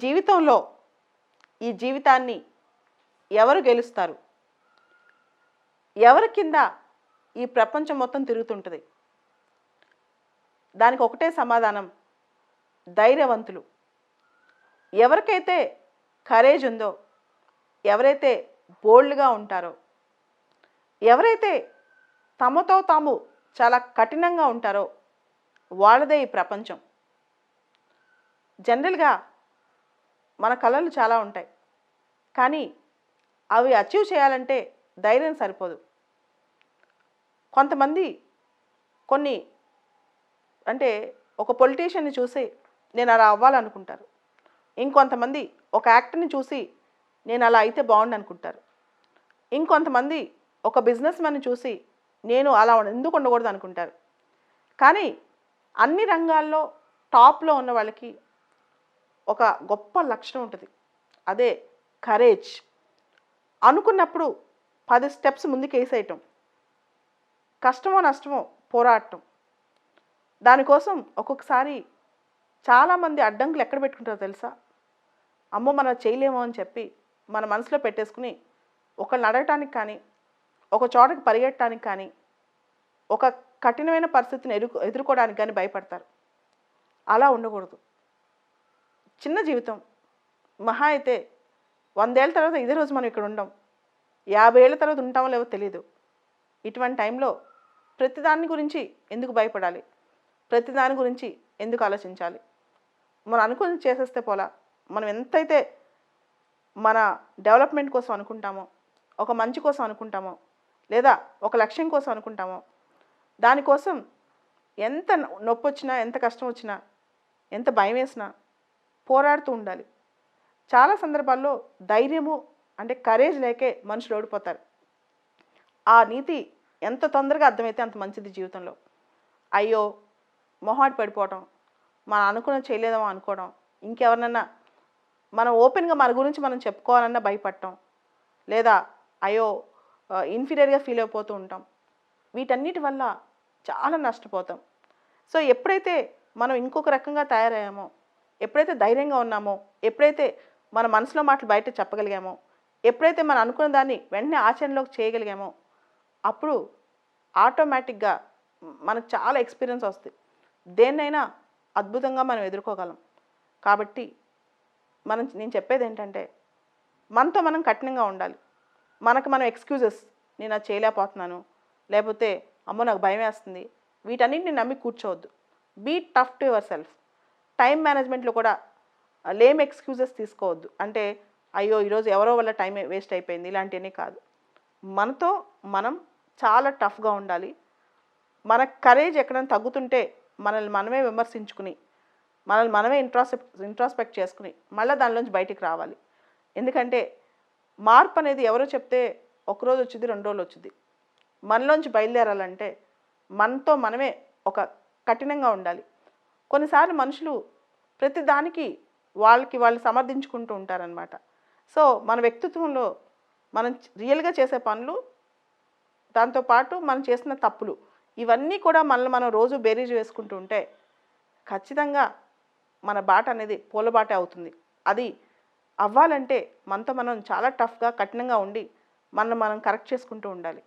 జీవితంలో ఈ జీవితాన్ని ఎవరు గెలుస్తారు? ఎవరి కింద ఈ ప్రపంచం మొత్తం తిరుగుతుంటుంది? దానికి ఒకటే సమాధానం, ధైర్యవంతులు. ఎవరికైతే కరేజ్ ఉందో, ఎవరైతే బోల్డ్గా ఉంటారో, ఎవరైతే తమతో తాము చాలా కఠినంగా ఉంటారో వాళ్ళదే ఈ ప్రపంచం. జనరల్గా మన కళలు చాలా ఉంటాయి, కానీ అవి అచీవ్ చేయాలంటే ధైర్యం సరిపోదు. కొంతమంది అంటే ఒక పొలిటీషియన్ని చూసి నేను అలా అవ్వాలనుకుంటారు. ఇంకొంతమంది ఒక యాక్టర్ని చూసి నేను అలా అయితే బాగుండు అనుకుంటారు. ఇంకొంతమంది ఒక బిజినెస్ మ్యాన్ని చూసి నేను అలా ఎందుకు ఉండకూడదు అనుకుంటారు. కానీ అన్ని రంగాల్లో టాప్లో ఉన్న వాళ్ళకి ఒక గొప్ప లక్షణం ఉంటుంది, అదే కరేజ్. అనుకున్నప్పుడు 10 స్టెప్స్ ముందుకు వేసేయటం, కష్టమో నష్టమో పోరాటం. దానికోసం ఒక్కొక్కసారి చాలామంది అడ్డంకులు ఎక్కడ పెట్టుకుంటారో తెలుసా? అమ్మో మనం చేయలేమో అని చెప్పి మన మనసులో పెట్టేసుకుని ఒకళ్ళని అడగటానికి కానీ, ఒక చోటకి పరిగెట్టడానికి కానీ, ఒక కఠినమైన పరిస్థితిని ఎదుర్కోవడానికి కానీ భయపడతారు. అలా ఉండకూడదు. చిన్న జీవితం, మహా అయితే 100 ఏళ్ళ తర్వాత ఇదే రోజు మనం ఇక్కడ ఉండం, 50 ఏళ్ళ తర్వాత ఉంటామో లేవో తెలియదు. ఇటువంటి టైంలో ప్రతిదాని గురించి ఎందుకు భయపడాలి? ప్రతిదాని గురించి ఎందుకు ఆలోచించాలి? మనం అనుకుని చేసేస్తే పోలా. మనం ఎంతైతే మన డెవలప్మెంట్ కోసం అనుకుంటామో, ఒక మంచి కోసం అనుకుంటామో, లేదా ఒక లక్ష్యం కోసం అనుకుంటామో, దానికోసం ఎంత నొప్పి వచ్చినా, ఎంత కష్టం వచ్చినా, ఎంత భయం వేసినా పోరాడుతూ ఉండాలి. చాలా సందర్భాల్లో ధైర్యము అంటే కరేజ్ లేకే మనుషులు ఓడిపోతారు. ఆ నీతి ఎంత తొందరగా అర్థమైతే అంత మంచిది జీవితంలో. అయ్యో మొహాట పడిపోవటం, మనం అనుకున్న చేయలేదేమో అనుకోవడం, ఇంకెవరినన్నా మనం ఓపెన్గా మన గురించి మనం చెప్పుకోవాలన్నా భయపడటం, లేదా అయ్యో ఇన్ఫీరియర్గా ఫీల్ అయిపోతూ ఉంటాం. వీటన్నిటి వల్ల చాలా నష్టపోతాం. సో ఎప్పుడైతే మనం ఇంకొక రకంగా తయారయ్యామో, ఎప్పుడైతే ధైర్యంగా ఉన్నామో, ఎప్పుడైతే మన మనసులో మాటలు బయట చెప్పగలిగామో, ఎప్పుడైతే మనం అనుకున్న దాన్ని వెంటనే ఆచరణలోకి చేయగలిగామో, అప్పుడు ఆటోమేటిక్గా మనకు చాలా ఎక్స్పీరియన్స్ వస్తుంది. దేన్నైనా అద్భుతంగా మనం ఎదుర్కోగలం. కాబట్టి నేను చెప్పేది ఏంటంటే, మనతో మనం కఠినంగా ఉండాలి. మనకు మనం ఎక్స్క్యూజెస్, నేను అది చేయలేకపోతున్నాను, లేకపోతే అమ్మో నాకు భయం వేస్తుంది, వీటన్నిటిని నమ్మి కూర్చోవద్దు. Be tough to yourself. Time మేనేజ్మెంట్లో కూడా లేమ్ ఎక్స్క్యూజెస్ తీసుకోవద్దు. అంటే అయ్యో ఈరోజు ఎవరో వల్ల టైం వేస్ట్ అయిపోయింది, ఇలాంటివన్నీ కాదు. మనతో మనం చాలా టఫ్గా ఉండాలి. మన కరేజ్ ఎక్కడైనా తగ్గుతుంటే మనల్ని మనమే విమర్శించుకుని, మనల్ని మనమే ఇంట్రాస్పెక్ట్ చేసుకుని మళ్ళీ దానిలోంచి బయటికి రావాలి. ఎందుకంటే మార్పు అనేది ఎవరో చెప్తే ఒకరోజు వచ్చింది, 2 రోజులు వచ్చింది. మనలోంచి బయలుదేరాలంటే మనతో మనమే ఒక కఠినంగా ఉండాలి. కొన్నిసార్లు మనుషులు ప్రతి దానికి వాళ్ళు సమర్థించుకుంటూ ఉంటారనమాట. సో మన వ్యక్తిత్వంలో మనం రియల్గా చేసే పనులు, దాంతోపాటు మనం చేసిన తప్పులు, ఇవన్నీ కూడా మనల్ని మనం రోజు బేరీజు వేసుకుంటూ ఉంటే ఖచ్చితంగా మన బాట అనేది పూలబాటే అవుతుంది. అది అవ్వాలంటే మనతో మనం చాలా టఫ్గా, కఠినంగా ఉండి మనం కరెక్ట్ చేసుకుంటూ ఉండాలి.